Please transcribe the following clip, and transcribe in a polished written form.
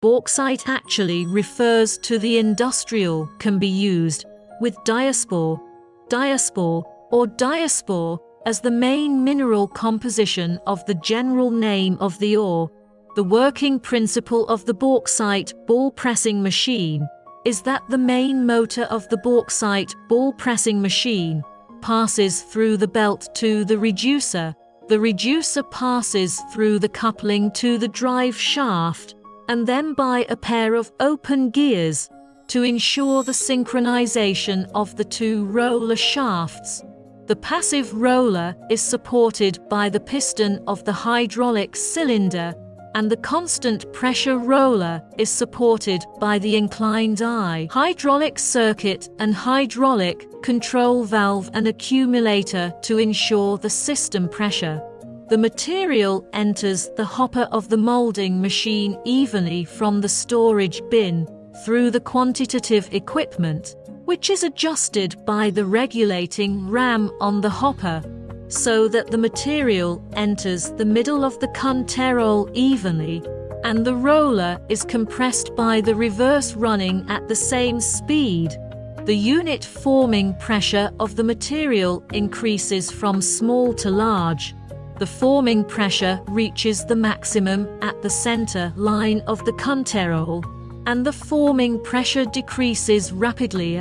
Bauxite actually refers to the industrial, can be used with diaspore or diaspore as the main mineral composition of the general name of the ore. The working principle of the bauxite ball pressing machine is that the main motor of the bauxite ball pressing machine passes through the belt to the reducer. The reducer passes through the coupling to the drive shaft and then by a pair of open gears to ensure the synchronization of the two roller shafts. The passive roller is supported by the piston of the hydraulic cylinder, and the constant pressure roller is supported by the inclined eye hydraulic circuit and hydraulic control valve and accumulator to ensure the system pressure. The material enters the hopper of the molding machine evenly from the storage bin through the quantitative equipment, which is adjusted by the regulating ram on the hopper, so that the material enters the middle of the container evenly, and the roller is compressed by the reverse running at the same speed. The unit forming pressure of the material increases from small to large. The forming pressure reaches the maximum at the center line of the container, and the forming pressure decreases rapidly